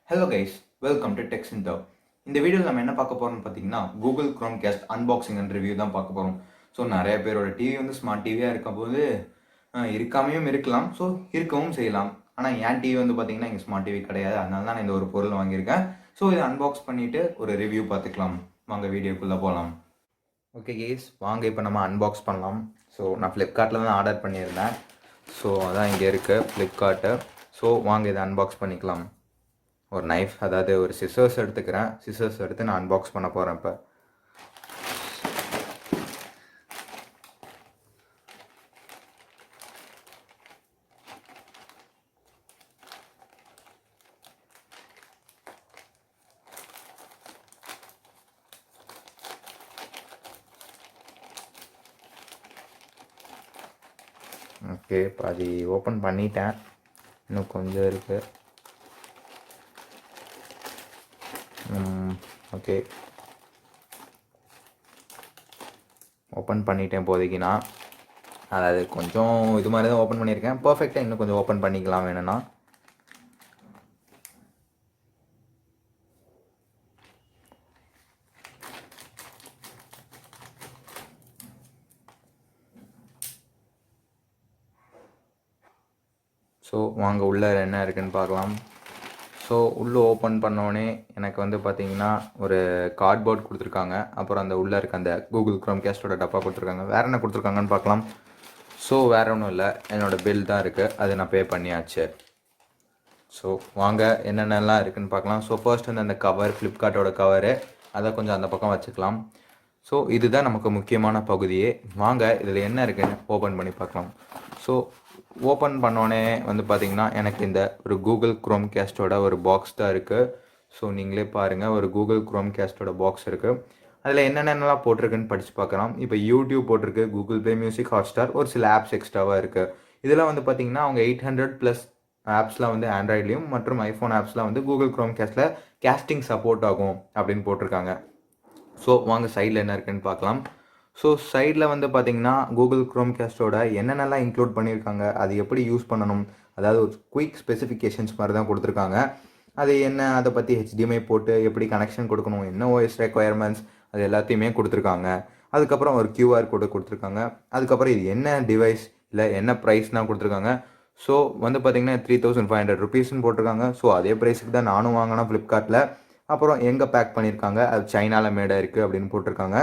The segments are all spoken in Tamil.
Hello guys, welcome to tech centre. இந்த வீடியோவில் நம்ம என்ன பார்க்க போகிறோம்னு பார்த்தீங்கன்னா Google Chromecast unboxing and review தான் பார்க்க போகிறோம். ஸோ நிறைய பேரோட டிவி வந்து ஸ்மார்ட் டிவியாக இருக்கும்போது இருக்காமையும் இருக்கலாம், ஸோ இருக்கவும் செய்யலாம். ஆனால் என் டிவி வந்து பார்த்தீங்கன்னா இங்கே ஸ்மார்ட் டிவி கிடையாது, அதனால தான் நான் இந்த ஒரு பொருள் வாங்கியிருக்கேன். ஸோ இதை அன்பாக்ஸ் பண்ணிவிட்டு ஒரு ரிவ்யூ பார்த்துக்கலாம். வாங்க வீடியோக்குள்ளே போகலாம். ஓகே கைஸ், வாங்க இப்போ நம்ம அன்பாக்ஸ் பண்ணலாம். ஸோ நான் ஃப்ளிப்கார்ட்டில் தான் ஆர்டர் பண்ணியிருந்தேன். ஸோ அதான் இங்கே இருக்குது ஃப்ளிப்கார்ட்டு. ஸோ வாங்க இதை அன்பாக்ஸ் பண்ணிக்கலாம். ஒரு நைஃப், அதாவது ஒரு சிசர்ஸ் எடுத்துக்கிறேன். சிசர்ஸ் எடுத்து நான் அன்பாக்ஸ் பண்ண போகிறேன் இப்போ. ஓகே, பாதி ஓப்பன் பண்ணிட்டேன், இன்னும் கொஞ்சம் இருக்குது. ஓகே, ஓப்பன் பண்ணிட்டேன் இப்போதைக்கு. நான் அதாவது கொஞ்சம் இது மாதிரி தான் ஓப்பன் பண்ணியிருக்கேன். பர்ஃபெக்டாக இன்னும் கொஞ்சம் ஓப்பன் பண்ணிக்கலாம் வேணும்னா. ஸோ வாங்க உள்ளே என்ன இருக்குன்னு பார்க்கலாம். ஸோ உள்ளே ஓப்பன் பண்ணோடனே எனக்கு வந்து பார்த்திங்கன்னா ஒரு கார்ட்போர்ட் கொடுத்துருக்காங்க. அப்புறம் அந்த உள்ளே இருக்க அந்த கூகுள் Chromecastோட டப்பா கொடுத்துருக்காங்க. வேறு என்ன கொடுத்துருக்காங்கன்னு பார்க்கலாம். ஸோ வேறு ஒன்றும் இல்லை, என்னோடய பில் தான் இருக்குது, அது நான் பே பண்ணியாச்சு. ஸோ வாங்க என்னென்னலாம் இருக்குதுன்னு பார்க்கலாம். ஸோ ஃபர்ஸ்ட் வந்து அந்த கவர், ஃப்ளிப்கார்ட்டோட கவரு, அதை கொஞ்சம் அந்த பக்கம் வச்சுக்கலாம். ஸோ இதுதான் நமக்கு முக்கியமான பகுதியே. வாங்க இதில் என்ன இருக்குதுன்னு ஓப்பன் பண்ணி பார்க்கலாம். ஸோ ஓப்பன் பண்ணோடனே வந்து பார்த்திங்கன்னா எனக்கு இந்த ஒரு கூகுள் Chromecastோட ஒரு பாக்ஸ் தான் இருக்குது. ஸோ நீங்களே பாருங்கள், ஒரு கூகுள் Chromecastோட பாக்ஸ் இருக்குது. அதில் என்னென்னலாம் போட்டிருக்குன்னு படித்து பார்க்கலாம். இப்போ யூடியூப் போட்டிருக்கு, கூகுள் ப்ளே மியூசிக், ஹாட்ஸ்டார், ஒரு சில ஆப்ஸ் எக்ஸ்ட்ராவாக இருக்குது. இதெல்லாம் வந்து பார்த்திங்கன்னா அவங்க 800+ ஆப்ஸ்லாம் வந்து ஆண்ட்ராய்ட்லேயும் மற்றும் ஐஃபோன் ஆப்ஸ்லாம் வந்து கூகுள் Chromecastல கேஸ்டிங் சப்போர்ட் ஆகும் அப்படின்னு போட்டிருக்காங்க. ஸோ வாங்க சைடில் என்ன இருக்குன்னு பார்க்கலாம். ஸோ சைடில் வந்து பார்த்திங்கன்னா கூகுள் Chromecastோட என்னென்னலாம் இன்க்ளூட் பண்ணியிருக்காங்க, அது எப்படி யூஸ் பண்ணணும், அதாவது ஒரு குயிக் ஸ்பெசிஃபிகேஷன்ஸ் மாதிரி தான் கொடுத்துருக்காங்க. அது என்ன, அதை பற்றி HDMI போட்டு எப்படி கனெக்ஷன் கொடுக்கணும், என்ன OS ரெக்குயர்மெண்ட்ஸ், அது எல்லாத்தையுமே கொடுத்துருக்காங்க. அதுக்கப்புறம் ஒரு QR கோடு கொடுத்துருக்காங்க. அதுக்கப்புறம் இது என்ன டிவைஸ், இல்லை என்ன ப்ரைஸ்னால் கொடுத்துருக்காங்க. ஸோ வந்து பார்த்திங்கன்னா 3500 ருபீஸ்ன்னு போட்டிருக்காங்க. ஸோ அதே ப்ரைஸுக்கு தான் நானும் வாங்கினேன் ஃப்ளிப்கார்ட்டில். அப்புறம் எங்கே பேக் பண்ணியிருக்காங்க, அது சைனாவில் மேடாக இருக்குது அப்படின்னு போட்டிருக்காங்க.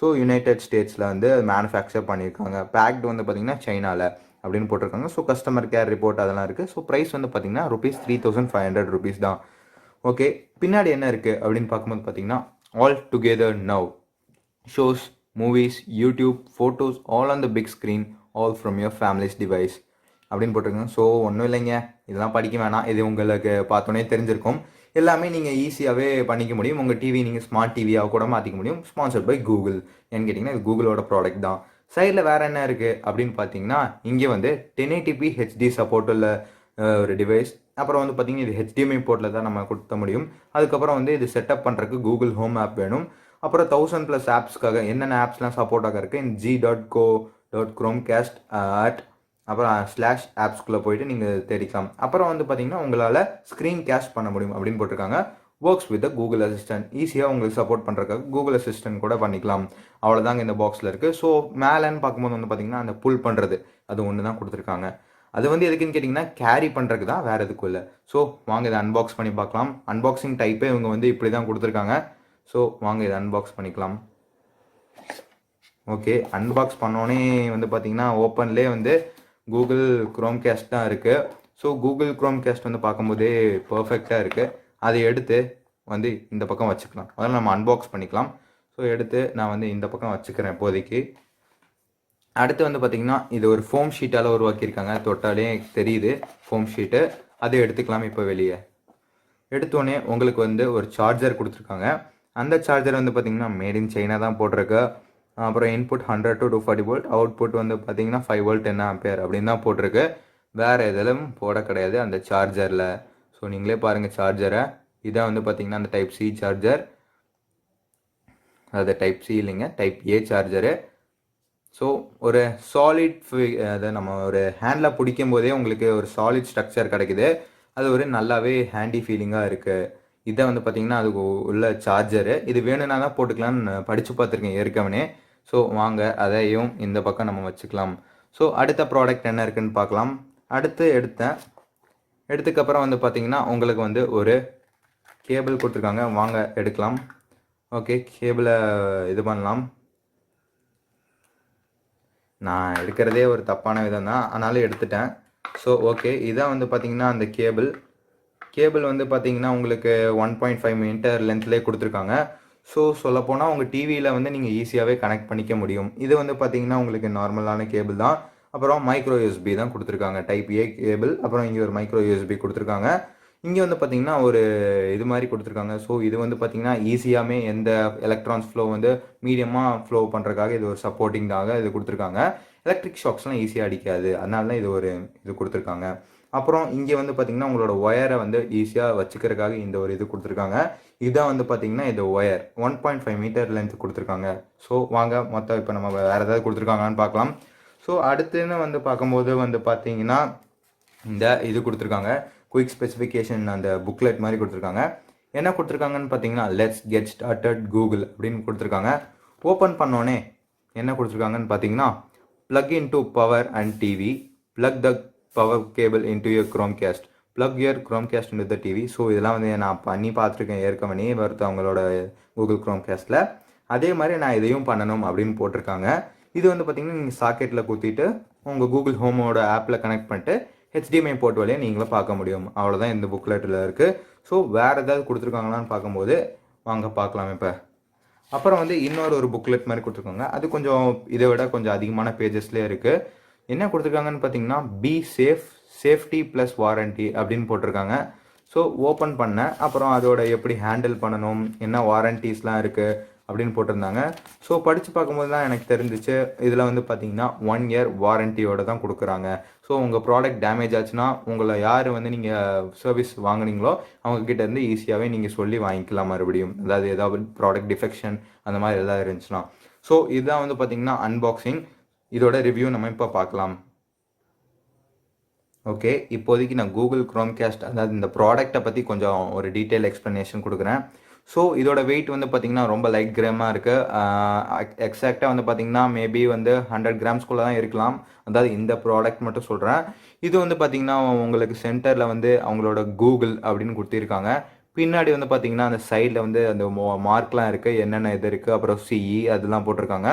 ஸோ யுனைடெட் ஸ்டேட்ஸில் வந்து மேனுஃபேக்சர் பண்ணியிருக்காங்க. பேக்டு வந்து பார்த்திங்கன்னா சைனாவில் அப்படின்னு போட்டிருக்காங்க. ஸோ கஸ்டமர் கேர் ரிப்போர்ட் அதெல்லாம் இருக்குது. ஸோ ப்ரைஸ் வந்து பார்த்திங்கன்னா ₹3500 தான். ஓகே, பின்னாடி என்ன இருக்குது அப்படின்னு பார்க்கும்போது பார்த்திங்கன்னா all together now shows movies, YouTube, photos all on the big screen, all from your families device அப்படின்னு போட்டிருக்காங்க. ஸோ ஒன்றும் இல்லைங்க, இதெல்லாம் படிக்க வேணாம், இது உங்களுக்கு பார்த்தோன்னே தெரிஞ்சிருக்கும். எல்லாமே நீங்கள் ஈஸியாகவே பண்ணிக்க முடியும். உங்கள் டிவி நீங்கள் ஸ்மார்ட் டிவியாக கூட மாற்றிக்க முடியும். Sponsored by Google. ஏன்னு கேட்டிங்கன்னா இது கூகுளோட ப்ராடக்ட் தான். சைடில் வேறு என்ன இருக்குது அப்படின்னு பார்த்தீங்கன்னா இங்கே வந்து 1080p HD சப்போர்ட் உள்ள ஒரு டிவைஸ். அப்புறம் வந்து பார்த்திங்கன்னா இது HDMI போர்ட்டில் தான் நம்ம கொடுத்த முடியும். அதுக்கப்புறம் வந்து இது செட்டப் பண்ணுறதுக்கு கூகுள் ஹோம் ஆப் வேணும். அப்புறம் 1000+ ஆப்ஸ்க்காக என்னென்ன ஆப்ஸ்லாம் சப்போர்ட் ஆக இருக்குது, இந்த g.co.chromecast அப்புறம் /apps போயிட்டு நீங்கள் தேடிக்கலாம். அப்புறம் வந்து பார்த்தீங்கன்னா உங்களால் ஸ்க்ரீன் கேஸ்ட் பண்ண முடியும் அப்படின்னு போட்டிருக்காங்க. ஒர்க்ஸ் வித் கூகுள் அசிஸ்டன்ட், ஈஸியாக உங்களுக்கு சப்போர்ட் பண்ணுறதுக்காக கூகுள் அசிஸ்டன்ட் கூட பண்ணிக்கலாம். அவ்வளோதாங்க இந்த பாக்ஸில் இருக்குது. ஸோ மேலேன்னு பார்க்கும்போது வந்து பார்த்திங்கன்னா அந்த புல் பண்ணுறது அது ஒன்று தான் கொடுத்துருக்காங்க. அது வந்து எதுக்குன்னு கேட்டிங்கன்னா கேரி பண்ணுறதுக்கு தான், வேறு எதுக்கும் இல்லை. ஸோ வாங்க இதை அன்பாக்ஸ் பண்ணி பார்க்கலாம். அன்பாக்சிங் டைப்பே இவங்க வந்து இப்படி தான் கொடுத்துருக்காங்க. ஸோ வாங்க இதை அன்பாக்ஸ் பண்ணிக்கலாம். ஓகே, அன்பாக்ஸ் பண்ணோன்னே வந்து பார்த்திங்கன்னா ஓப்பன்லேயே வந்து கூகுள் Chromecast தான் இருக்குது. ஸோ கூகுள் Chromecast வந்து பார்க்கும்போதே பர்ஃபெக்டாக இருக்குது. அதை எடுத்து வந்து இந்த பக்கம் வச்சுக்கலாம். அதனால் நம்ம அன்பாக்ஸ் பண்ணிக்கலாம். ஸோ எடுத்து நான் வந்து இந்த பக்கம் வச்சுக்கிறேன் இப்போதைக்கு. அடுத்து வந்து பார்த்திங்கன்னா இது ஒரு ஃபோம் ஷீட்டால் உருவாக்கியிருக்காங்க. தொட்டாலே தெரியுது ஃபோம் ஷீட்டு. அதை எடுத்துக்கலாம். இப்போ வெளியே எடுத்தோடனே உங்களுக்கு வந்து ஒரு சார்ஜர் கொடுத்துருக்காங்க. அந்த சார்ஜர் வந்து பார்த்திங்கன்னா மேட் இன் சைனா தான் போட்டிருக்கு. அப்புறம் இன்புட் 100 to 240 volt, அவுட்புட் வந்து பார்த்திங்கன்னா 5 volt 10 ampere அப்படின்னு தான் போட்டிருக்கு. வேறு எதிலும் போட கிடையாது அந்த சார்ஜரில். ஸோ நீங்களே பாருங்கள் சார்ஜரை. இதான் வந்து பார்த்திங்கன்னா அந்த டைப் C சார்ஜர், அது டைப் C இல்லைங்க, டைப் A சார்ஜரு. ஸோ ஒரு சாலிட் அதை நம்ம ஒரு ஹேண்டில் பிடிக்கும் போதே உங்களுக்கு ஒரு சாலிட் ஸ்ட்ரக்சர் கிடைக்குது. அது ஒரு நல்லாவே ஹேண்டி ஃபீலிங்காக இருக்குது. இதை வந்து பார்த்திங்கன்னா அதுக்கு உள்ள சார்ஜரு. இது வேணும்னா தான் போட்டுக்கலான்னு படித்து பார்த்துருக்கேன் ஏற்கனவே. ஸோ வாங்க அதையும் இந்த பக்கம் நம்ம வச்சுக்கலாம். ஸோ அடுத்த ப்ராடக்ட் என்ன இருக்குதுன்னு பார்க்கலாம். அடுத்து எடுத்ததுக்கப்புறம் வந்து பார்த்திங்கன்னா உங்களுக்கு வந்து ஒரு கேபிள் கொடுத்துருக்காங்க. வாங்க எடுக்கலாம். ஓகே, கேபிளை இது பண்ணலாம். நான் எடுக்கிறதே ஒரு தப்பான விதம் தான், ஆனாலும் எடுத்துட்டேன். ஸோ ஓகே, இதான் வந்து பார்த்திங்கன்னா அந்த கேபிள் வந்து பார்த்திங்கன்னா உங்களுக்கு 1.5 மீட்டர் லென்த்லேயே கொடுத்துருக்காங்க. ஸோ சொல்லப்போனால் உங்கள் டிவியில் வந்து நீங்கள் ஈஸியாகவே கனெக்ட் பண்ணிக்க முடியும். இது வந்து பார்த்திங்கன்னா உங்களுக்கு நார்மலான கேபிள் தான். அப்புறம் மைக்ரோ யூஎஸ்பி தான் கொடுத்துருக்காங்க, டைப் ஏ கேபிள். அப்புறம் இங்கே ஒரு மைக்ரோ யூஎஸ்பி கொடுத்துருக்காங்க. இங்கே வந்து பார்த்திங்கன்னா ஒரு இது மாதிரி கொடுத்துருக்காங்க. ஸோ இது வந்து பார்த்திங்கன்னா ஈஸியாகவே எந்த எலக்ட்ரான்ஸ் ஃப்ளோ வந்து மீடியமாக ஃப்ளோ பண்ணுறதுக்காக இது ஒரு சப்போர்ட்டிங்காக இது கொடுத்துருக்காங்க. எலக்ட்ரிக் ஷாக்ஸ்லாம் ஈஸியாக அடிக்காது, அதனால தான் இது கொடுத்துருக்காங்க. அப்புறம் இங்கே வந்து பார்த்திங்கன்னா உங்களோட ஒயரை வந்து ஈஸியாக வச்சுக்கிறதுக்காக இந்த ஒரு இது கொடுத்துருக்காங்க. இதுதான் வந்து பார்த்திங்கன்னா இது ஒயர் 1.5 மீட்டர் லென்த் கொடுத்துருக்காங்க. ஸோ வாங்க மொத்தம் இப்போ நம்ம வேறு ஏதாவது கொடுத்துருக்காங்கன்னு பார்க்கலாம். ஸோ அடுத்துன்னு வந்து பார்க்கும்போது வந்து பார்த்திங்கன்னா இந்த இது கொடுத்துருக்காங்க, குயிக் ஸ்பெசிஃபிகேஷன் அந்த புக்லெட் மாதிரி கொடுத்துருக்காங்க. என்ன கொடுத்துருக்காங்கன்னு பார்த்தீங்கன்னா லெட்ஸ் கெட் ஸ்டார்டட் கூகுள் அப்படின்னு கொடுத்துருக்காங்க. ஓப்பன் பண்ணோன்னே என்ன கொடுத்துருக்காங்கன்னு பார்த்தீங்கன்னா plug into power and TV, plug the power cable into your Chromecast, plug your Chromecast into the TV. So இதெல்லாம் வந்து நான் பண்ணி பார்த்துருக்கேன் ஏற்கனவே வருது அவங்களோட கூகுள் Chromecastல. அதே மாதிரி நான் இதையும் பண்ணணும் அப்படின்னு போட்டிருக்காங்க. இது வந்து பார்த்தீங்கன்னா நீங்கள் சாக்கெட்டில் குத்திட்டு உங்கள் கூகுள் ஹோமோட ஆப்பில் கனெக்ட் பண்ணிட்டு HDMI போர்ட் வழியாக நீங்களும் பார்க்க முடியும். அவ்வளோதான் இந்த புக்லெட்டில் இருக்குது. ஸோ வேறு ஏதாவது கொடுத்துருக்காங்களான்னு பார்க்கும்போது வாங்க பார்க்கலாம். இப்போ அப்புறம் வந்து இன்னொரு புக்லெட் மாதிரி கொடுத்துருக்காங்க. அது கொஞ்சம் இதை விட கொஞ்சம் அதிகமான பேஜஸ்லேயே இருக்குது. என்ன கொடுத்துருக்காங்கன்னு பார்த்தீங்கன்னா பி சேஃப்டி ப்ளஸ் வாரண்டி அப்படின்னு போட்டிருக்காங்க. ஸோ ஓப்பன் பண்ணேன். அப்புறம் அதோட எப்படி ஹேண்டில் பண்ணணும், என்ன வாரண்டிஸ்லாம் இருக்குது அப்படின்னு போட்டிருந்தாங்க. ஸோ படித்து பார்க்கும்போது தான் எனக்கு தெரிஞ்சிச்சு இதில் வந்து பார்த்தீங்கன்னா 1 இயர் வாரண்டியோட தான் கொடுக்குறாங்க. ஸோ உங்கள் ப்ராடக்ட் டேமேஜ் ஆச்சுன்னா உங்களை யார் வந்து நீங்கள் சர்வீஸ் வாங்குனீங்களோ அவங்கக்கிட்ட இருந்து ஈஸியாகவே நீங்கள் சொல்லி வாங்கிக்கலாம் மறுபடியும். அதாவது ஏதாவது ப்ராடக்ட் டிஃபெக்ஷன் அந்த மாதிரி எதாவது இருந்துச்சுன்னா. ஸோ இதுதான் வந்து பார்த்தீங்கன்னா அன்பாக்சிங். இதோட ரிவ்யூ நம்ம இப்போ பார்க்கலாம். ஓகே, இப்போதைக்கு நான் கூகுள் Chromecast அதாவது இந்த ப்ராடக்டை பற்றி கொஞ்சம் ஒரு டீட்டெயில் எக்ஸ்ப்ளனேஷன் கொடுக்குறேன். ஸோ இதோட வெயிட் வந்து பார்த்திங்கன்னா ரொம்ப லைட் கிராமாக இருக்குது. எக்ஸாக்டாக வந்து பார்த்திங்கன்னா மேபி வந்து 100 கிராம்ஸ்குள்ளே தான் இருக்கலாம். அதாவது இந்த ப்ராடக்ட் மட்டும் சொல்கிறேன். இது வந்து பார்த்திங்கன்னா உங்களுக்கு சென்டரில் வந்து அவங்களோட கூகுள் அப்படின்னு கொடுத்திருக்காங்க. பின்னாடி வந்து பார்த்திங்கன்னா அந்த சைடில் வந்து அந்த மார்க்லாம் இருக்குது, என்னென்ன இது இருக்குது, அப்புறம் CE அதெல்லாம் போட்டிருக்காங்க.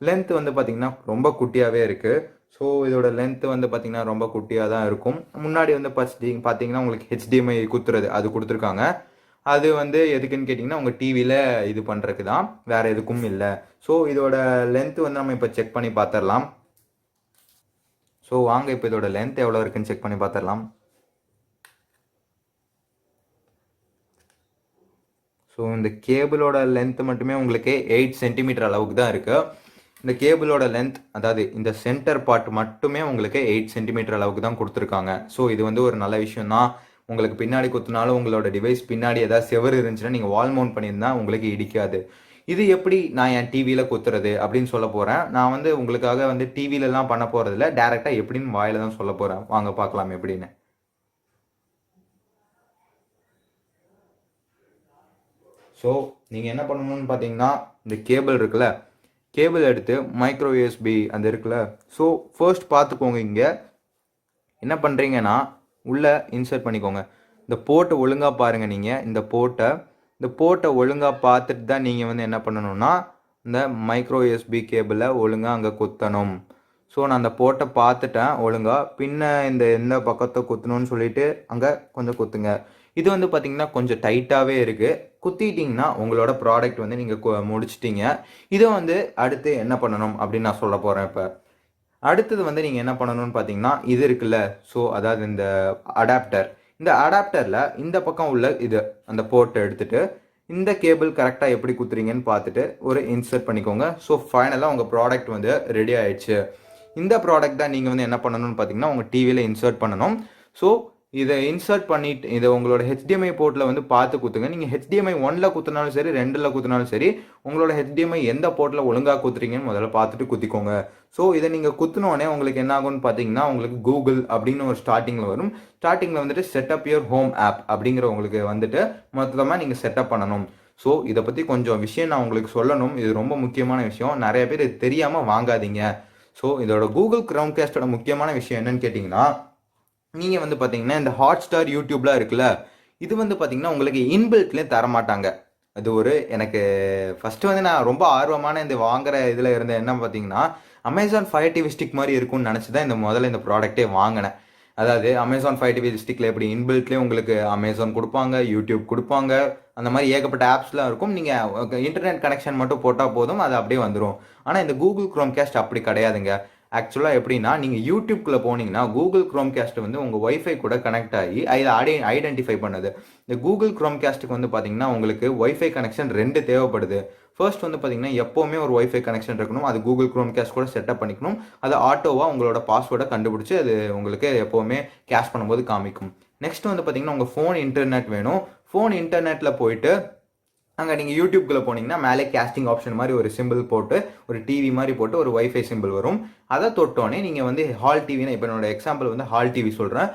லென்த் வந்து பார்த்திங்கன்னா ரொம்ப குட்டியாகவே இருக்குது. ஸோ இதோட லென்த்து வந்து பார்த்திங்கன்னா ரொம்ப குட்டியாக தான் இருக்கும். முன்னாடி வந்து பார்த்திங்கன்னா உங்களுக்கு HDMI குத்துறது அது கொடுத்துருக்காங்க. அது வந்து எதுக்குன்னு கேட்டிங்கன்னா உங்கள் டிவியில் இது பண்ணுறதுக்கு தான், வேறு எதுக்கும் இல்லை. ஸோ இதோட லென்த்து வந்து நம்ம இப்போ செக் பண்ணி பார்த்துடலாம். ஸோ வாங்க இப்போ இதோட லென்த் எவ்வளோ இருக்குன்னு செக் பண்ணி பார்த்துடலாம். ஸோ இந்த கேபிளோட லென்த்து மட்டுமே உங்களுக்கு 8 சென்டிமீட்டர் அளவுக்கு தான் இருக்குது. இந்த கேபிளோட லென்த் அதாவது இந்த சென்டர் பார்ட் மட்டுமே உங்களுக்கு 8 சென்டிமீட்டர் அளவுக்கு தான் கொடுத்துருக்காங்க. ஸோ இது வந்து ஒரு நல்ல விஷயம் தான். உங்களுக்கு பின்னாடி குத்துனாலும் உங்களோட டிவைஸ் பின்னாடி ஏதாவது செவர் இருந்துச்சுன்னா நீங்கள் வால் மவுண்ட் பண்ணியிருந்தா உங்களுக்கு இடிக்காது. இது எப்படி நான் என் டிவியில் குத்துறது அப்படின்னு சொல்ல போகிறேன். நான் வந்து உங்களுக்காக வந்து டிவிலலாம் பண்ண போகிறதில்ல, டேரெக்டாக எப்படின்னு வாயில் தான் சொல்ல போகிறேன். வாங்க பார்க்கலாம் எப்படின்னு. ஸோ நீங்கள் என்ன பண்ணணும்னு பார்த்தீங்கன்னா இந்த கேபிள் இருக்குல்ல, கேபிள் எடுத்து மைக்ரோ யூஎஸ்பி அந்த இருக்குல்ல, ஸோ ஃபர்ஸ்ட் பார்த்துக்கோங்க. இங்கே என்ன பண்ணுறீங்கன்னா உள்ளே இன்சர்ட் பண்ணிக்கோங்க. இந்த போர்ட்டை ஒழுங்காக பாருங்கள். நீங்கள் இந்த போர்ட்டை ஒழுங்காக பார்த்துட்டு தான் நீங்கள் வந்து என்ன பண்ணணும்னா இந்த மைக்ரோ யூஎஸ்பி கேபிளை ஒழுங்காக அங்கே குத்தணும். ஸோ நான் அந்த போர்ட்டை பார்த்துட்டேன் ஒழுங்காக. பின்ன இந்த எந்த பக்கத்தை குத்தணும்னு சொல்லிட்டு அங்கே கொஞ்சம் குத்துங்க. இது வந்து பார்த்திங்கன்னா கொஞ்சம் டைட்டாகவே இருக்குது. குத்திட்டிங்கன்னா உங்களோட ப்ராடக்ட் வந்து நீங்கள் முடிச்சிட்டிங்க. இதை வந்து அடுத்து என்ன பண்ணணும் அப்படின்னு நான் சொல்ல போகிறேன். இப்போ அடுத்தது வந்து நீங்கள் என்ன பண்ணணும்னு பார்த்தீங்கன்னா இது இருக்குல்ல, ஸோ அதாவது இந்த இந்த அடாப்டரில் இந்த பக்கம் உள்ள இது அந்த போர்ட்டை எடுத்துகிட்டு இந்த கேபிள் கரெக்டாக எப்படி குத்துறீங்கன்னு பார்த்துட்டு ஒரு இன்சர்ட் பண்ணிக்கோங்க. ஸோ ஃபைனலாக உங்கள் ப்ராடக்ட் வந்து ரெடி ஆயிடுச்சு. இந்த ப்ராடக்ட் தான் நீங்கள் வந்து என்ன பண்ணணும்னு பார்த்தீங்கன்னா உங்கள் டிவியில் இன்சர்ட் பண்ணணும். ஸோ இதை இன்சர்ட் பண்ணிட்டு இதை உங்களோட ஹெச்டிஎம்ஐ போர்ட்டில் வந்து பார்த்து குத்துங்க. நீங்கள் ஹெச்டிஎம்ஐ 1ல் குத்துனாலும் சரி, 2ல் குத்துனாலும் சரி, உங்களோட ஹெச்டிஎம்ஐ எந்த போர்ட்டில் ஒழுங்காக குத்துறீங்கன்னு முதல்ல பார்த்துட்டு குத்திக்கோங்க. ஸோ இதை நீங்கள் குத்தினோடனே உங்களுக்கு என்ன ஆகும்னு பார்த்தீங்கன்னா, உங்களுக்கு கூகுள் அப்படின்னு ஒரு ஸ்டார்டிங்கில் வரும். ஸ்டார்டிங்கில் வந்துட்டு செட்டப் யுவர் ஹோம் ஆப் அப்படிங்கிற உங்களுக்கு வந்துட்டு மொத்தமாக நீங்கள் செட்டப் பண்ணணும். ஸோ இதை பற்றி கொஞ்சம் விஷயம் நான் உங்களுக்கு சொல்லணும். இது ரொம்ப முக்கியமான விஷயம். நிறைய பேர் இது தெரியாமல் வாங்காதீங்க. ஸோ இதோட கூகுள் Chromecastோட முக்கியமான விஷயம் என்னன்னு கேட்டிங்கன்னா, நீங்கள் வந்து பார்த்தீங்கன்னா இந்த ஹாட்ஸ்டார் யூடியூப்லாம் இருக்குல்ல, இது வந்து பார்த்தீங்கன்னா உங்களுக்கு இன்பில்ட்லேயே தரமாட்டாங்க. அது ஒரு எனக்கு ஃபஸ்ட்டு வந்து நான் ரொம்ப ஆர்வமான இந்த வாங்குற இதில் இருந்த என்ன பார்த்தீங்கன்னா, அமேசான் ஃபயர் டிவி ஸ்டிக் மாதிரி இருக்கும்னு நினச்சி தான் முதல்ல இந்த ப்ராடக்ட்டே வாங்கினேன். அதாவது அமேசான் ஃபயர் டிவி ஸ்டிக்கில் எப்படி இன்பில்ட்லேயே உங்களுக்கு அமேசான் கொடுப்பாங்க, யூடியூப் கொடுப்பாங்க, அந்த மாதிரி ஏகப்பட்ட ஆப்ஸ்லாம் இருக்கும். நீங்கள் இன்டர்நெட் கனெக்ஷன் மட்டும் போட்டால் போதும், அது அப்படியே வந்துடும். ஆனால் இந்த கூகுள் Chromecast அப்படி கிடையாதுங்க. ஆக்சுவலாக எப்படின்னா, நீங்கள் யூடியூப்குள்ளே போனீங்கன்னா கூகுள் Chromecast வந்து உங்கள் ஒய்ஃபை கூட கனெக்ட் ஆகி அதை ஐடென்டிஃபை பண்ணுது. இந்த கூகுள் Chromecastக்கு வந்து பார்த்தீங்கன்னா உங்களுக்கு ஒய்ஃபை கனெக்ஷன் 2 தேவைப்படுது. ஃபர்ஸ்ட் வந்து பார்த்தீங்கன்னா எப்போவுமே ஒரு ஒய்ஃபை கனெக்ஷன் இருக்கணும். அது கூகுள் Chromecast கூட செட்டப் பண்ணிக்கணும். அது ஆட்டோவாக உங்களோட பாஸ்வேர்டை கண்டுபிடிச்சி அது உங்களுக்கு எப்போவுமே கேஷ் பண்ணும்போது காமிக்கும். நெக்ஸ்ட் வந்து பார்த்தீங்கன்னா உங்கள் ஃபோன் இன்டர்நெட் வேணும். ஃபோன் இன்டர்நெட்டில் போயிட்டு அங்கே நீங்கள் யூடியூப்குள்ளே போனீங்கன்னா மேலே கேஸ்டிங் ஆப்ஷன் மாதிரி ஒரு சிம்பிள் போட்டு, ஒரு டிவி மாதிரி போட்டு ஒரு ஒய்ஃபை சிம்பிள் வரும். அதை தொட்டோன்னே நீங்கள் வந்து ஹால் டிவின்னு, இப்போ என்னோட எக்ஸாம்பிள் வந்து ஹால் டிவி சொல்கிறேன்.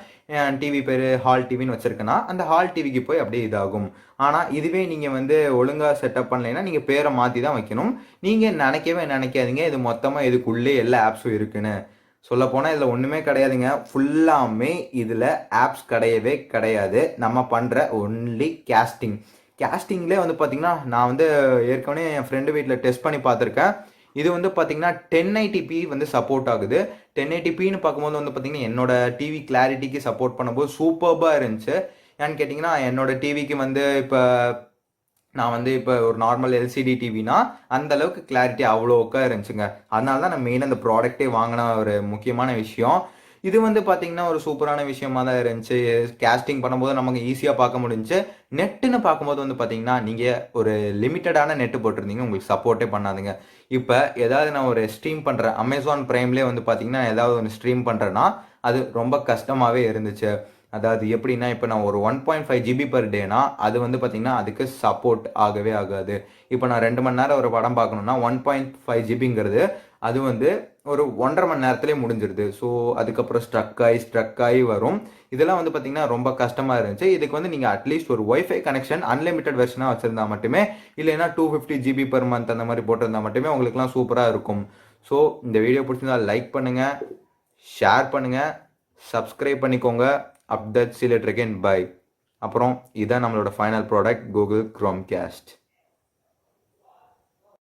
டிவி பேர் ஹால் டிவின்னு வச்சுருக்கேன்னா அந்த ஹால் டிவிக்கு போய் அப்படியே இதாகும். ஆனால் இதுவே நீங்கள் வந்து ஒழுங்காக செட்டப் பண்ணலைன்னா நீங்கள் பேரை மாற்றி தான் வைக்கணும். நீங்கள் நினைக்காதீங்க இது மொத்தமாக இதுக்குள்ளே எல்லா ஆப்ஸும் இருக்குன்னு. சொல்லப்போனால் இதில் ஒன்றுமே கிடையாதுங்க. ஃபுல்லாமே இதில் ஆப்ஸ் கிடையவே கிடையாது. நம்ம பண்ணுற ஒன்லி கேஸ்டிங்லேயே வந்து பார்த்தீங்கன்னா, நான் வந்து ஏற்கனவே என் ஃப்ரெண்டு வீட்டில் டெஸ்ட் பண்ணி பார்த்துருக்கேன். இது வந்து பார்த்தீங்கன்னா 1080p வந்து சப்போர்ட் ஆகுது. 1080pன்னு பார்க்கும்போது வந்து பார்த்தீங்கன்னா என்னோட டிவி கிளாரிட்டிக்கு சப்போர்ட் பண்ணும்போது சூப்பர்பாக இருந்துச்சு. ஏன்னு கேட்டிங்கன்னா, என்னோட டிவிக்கு வந்து நான் வந்து இப்போ ஒரு நார்மல் எல்சிடி டிவினா அந்த அளவுக்கு கிளாரிட்டி அவ்வளோக்கா இருந்துச்சுங்க. அதனால தான் நான் மெயினாக அந்த ப்ராடக்ட்டே வாங்கின ஒரு முக்கியமான விஷயம். இது வந்து பார்த்தீங்கன்னா ஒரு சூப்பரான விஷயமா தான் இருந்துச்சு. கேஸ்டிங் பண்ணும்போது நமக்கு ஈஸியாக பார்க்க முடிஞ்சுச்சு. நெட்டுன்னு பார்க்கும்போது வந்து பார்த்தீங்கன்னா, நீங்கள் ஒரு லிமிட்டடான நெட்டு போட்டிருந்தீங்க, உங்களுக்கு சப்போர்ட்டே பண்ணாதுங்க. இப்போ ஏதாவது நான் ஒரு ஸ்ட்ரீம் பண்ணுறேன், அமேசான் ப்ரைம்லேயே வந்து பார்த்தீங்கன்னா ஏதாவது ஒன்று ஸ்ட்ரீம் பண்ணுறேன்னா அது ரொம்ப கஷ்டமாகவே இருந்துச்சு. அதாவது எப்படின்னா, இப்போ நான் ஒரு 1.5 GB per டேனா அது வந்து பார்த்தீங்கன்னா அதுக்கு சப்போர்ட் ஆகவே ஆகாது. இப்போ நான் 2 மணி நேரம் ஒரு படம் பார்க்கணுன்னா 1.5 GBங்கிறது அது வந்து ஒரு 1.5 மணி நேரத்துலேயே முடிஞ்சிருது. ஸோ அதுக்கப்புறம் ஸ்ட்ரக் ஆகி வரும். இதெல்லாம் வந்து பார்த்தீங்கன்னா ரொம்ப கஷ்டமாக இருந்துச்சு. இதுக்கு வந்து நீங்கள் அட்லீஸ்ட் ஒரு ஒய்ஃபை கனெக்ஷன் அன்லிமிட்டட் வெர்ஷனாக வச்சுருந்தா மட்டுமே, இல்லைன்னா 250 GB per month அந்த மாதிரி போட்டிருந்தா மட்டுமே உங்களுக்குலாம் சூப்பராக இருக்கும். ஸோ இந்த வீடியோ பிடிச்சிருந்தா லைக் பண்ணுங்கள், ஷேர் பண்ணுங்கள், சப்ஸ்கிரைப் பண்ணிக்கோங்க. Update see you later again. Bye. அப்புறம் இதான் நம்மளோட ஃபைனல் ப்ராடக்ட் கூகுள் Chromecast.